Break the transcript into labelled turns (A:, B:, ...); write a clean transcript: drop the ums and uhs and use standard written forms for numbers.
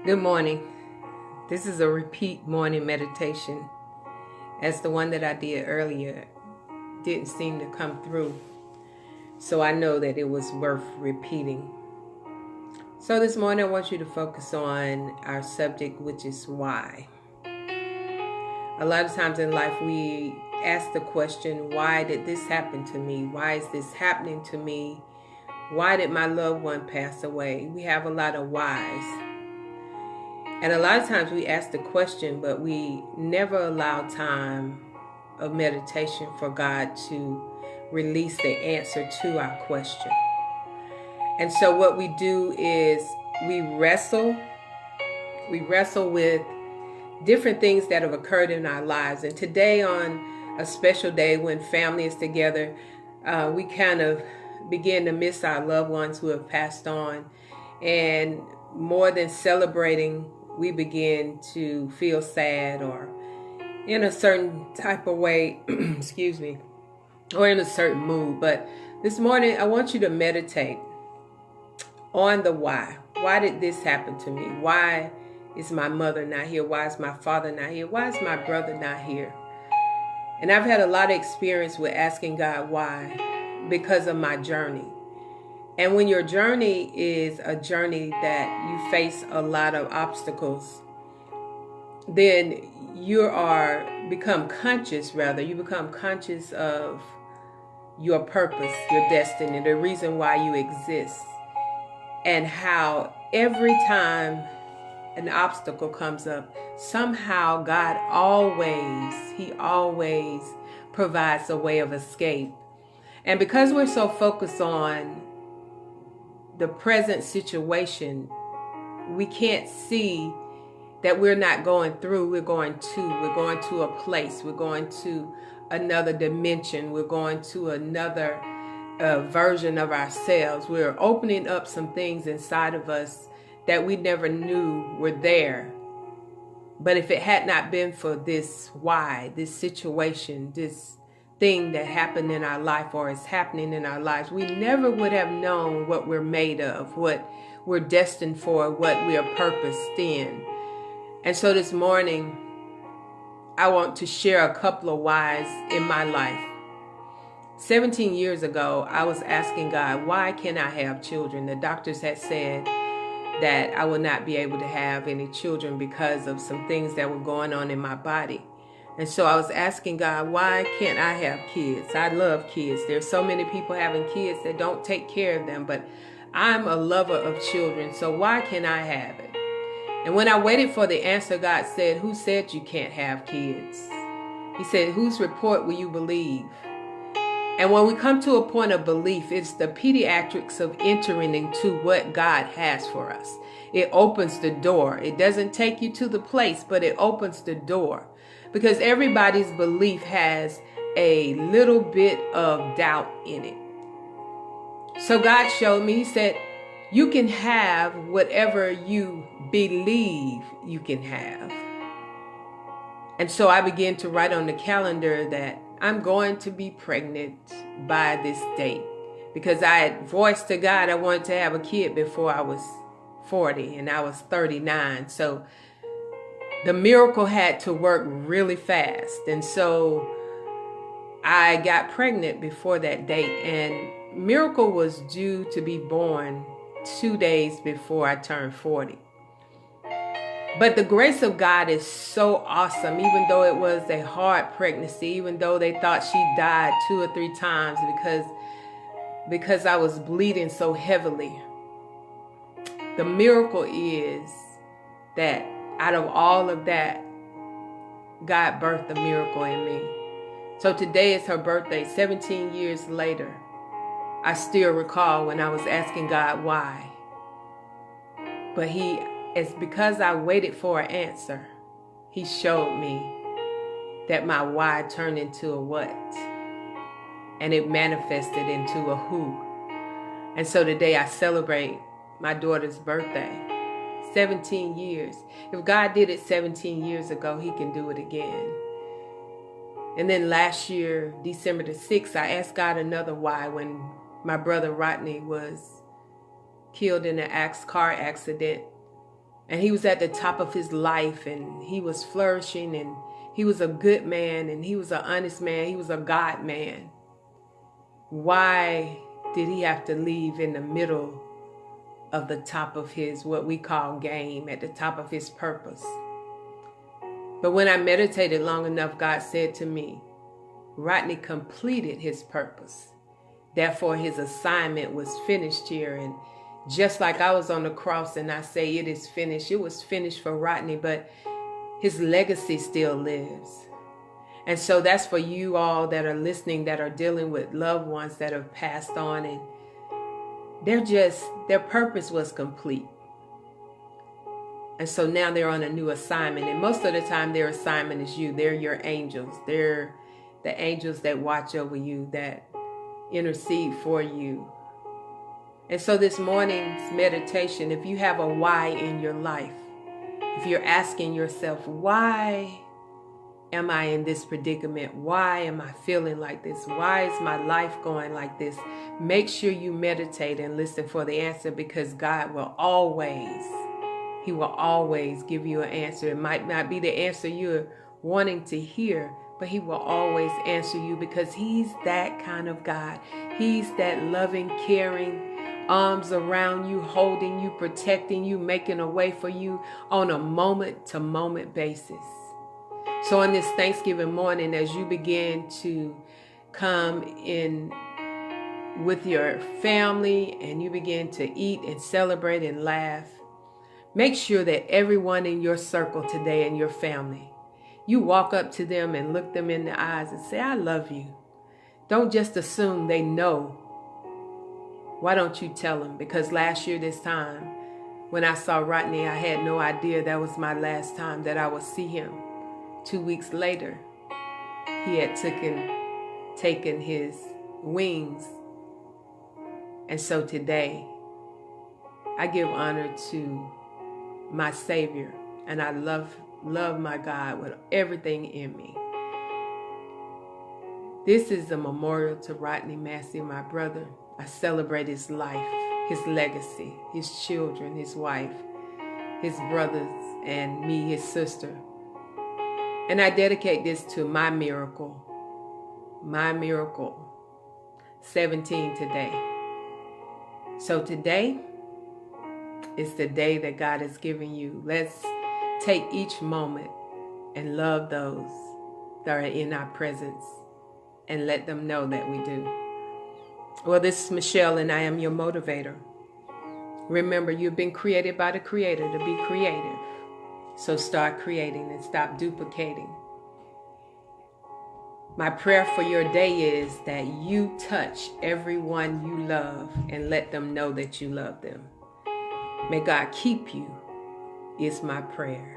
A: Good morning. This is a repeat morning meditation, as the one that I did earlier didn't seem to come through. So I know that it was worth repeating. So this morning I want you to focus on our subject, which is why. A lot of times in life we ask the question, why did this happen to me? Why is this happening to me? Why did my loved one pass away? We have a lot of whys. And a lot of times we ask the question, but we never allow time of meditation for God to release the answer to our question. And so what we do is we wrestle with different things that have occurred in our lives. And today, on a special day when family is together, we kind of begin to miss our loved ones who have passed on. And more than celebrating, we begin to feel sad or in a certain type of way, excuse me, or in a certain mood. But this morning, I want you to meditate on the why. Why did this happen to me? Why is my mother not here? Why is my father not here? Why is my brother not here? And I've had a lot of experience with asking God why because of my journey. And when your journey is a journey that you face a lot of obstacles, then you become conscious of your purpose, your destiny, the reason why you exist, and how every time an obstacle comes up, somehow God always provides a way of escape. And because we're so focused on the present situation, we can't see that we're not going through. We're going to a place. We're going to another dimension. We're going to another version of ourselves. We're opening up some things inside of us that we never knew were there. But if it had not been for this situation, this thing that happened in our life or is happening in our lives, we never would have known what we're made of, what we're destined for, what we are purposed in. And so this morning, I want to share a couple of whys in my life. 17 years ago, I was asking God, why can't I have children? The doctors had said that I would not be able to have any children because of some things that were going on in my body. And so I was asking God, why can't I have kids? I love kids. There's so many people having kids that don't take care of them, but I'm a lover of children, so why can't I have it? And when I waited for the answer, God said, who said you can't have kids? He said, whose report will you believe? And when we come to a point of belief, it's the pediatrics of entering into what God has for us. It opens the door. It doesn't take you to the place, but it opens the door. Because everybody's belief has a little bit of doubt in it. So God showed me, He said, you can have whatever you believe you can have. And so I began to write on the calendar that I'm going to be pregnant by this date. Because I had voiced to God I wanted to have a kid before I was 40 and I was 39. So the miracle had to work really fast. And so I got pregnant before that date. And Miracle was due to be born 2 days before I turned 40. But the grace of God is so awesome, even though it was a hard pregnancy, even though they thought she died 2 or 3 times because I was bleeding so heavily. The miracle is that out of all of that, God birthed a miracle in me. So today is her birthday, 17 years later. I still recall when I was asking God why. But it's because I waited for an answer. He showed me that my why turned into a what. And it manifested into a who. And so today I celebrate my daughter's birthday. 17 years. If God did it 17 years ago, He can do it again. And then last year, December the 6th, I asked God another why when my brother Rodney was killed in a car accident And he was at the top of his life, and he was flourishing, and he was a good man, and he was an honest man. He was a God man. Why did he have to leave in the middle of the top of his, what we call game, at the top of his purpose? But when I meditated long enough, God said to me, Rodney completed his purpose. Therefore, his assignment was finished here. And just like I was on the cross and I say it is finished, it was finished for Rodney, but his legacy still lives. And so that's for you all that are listening, that are dealing with loved ones that have passed on, and their purpose was complete. And so now they're on a new assignment. And most of the time their assignment is you. They're your angels. They're the angels that watch over you, that intercede for you. And so this morning's meditation, if you have a why in your life, if you're asking yourself, why am I in this predicament? Why am I feeling like this? Why is my life going like this? Make sure you meditate and listen for the answer, because God will always, He will always give you an answer. It might not be the answer you're wanting to hear, but He will always answer you, because He's that kind of God. He's that loving, caring, arms around you, holding you, protecting you, making a way for you on a moment-to-moment basis. So on this Thanksgiving morning, as you begin to come in with your family and you begin to eat and celebrate and laugh, make sure that everyone in your circle today and your family, you walk up to them and look them in the eyes and say, I love you. Don't just assume they know. Why don't you tell them? Because last year this time, when I saw Rodney, I had no idea that was my last time that I would see him. 2 weeks later, he had taken his wings. And so today, I give honor to my Savior, and I love my God with everything in me. This is a memorial to Rodney Massey, my brother. I celebrate his life, his legacy, his children, his wife, his brothers, and me, his sister. And I dedicate this to my miracle, 17 today. So today is the day that God has given you. Let's take each moment and love those that are in our presence and let them know that we do. Well, this is Michelle, and I am your motivator. Remember, you've been created by the Creator to be creative. So start creating and stop duplicating. My prayer for your day is that you touch everyone you love and let them know that you love them. May God keep you, is my prayer.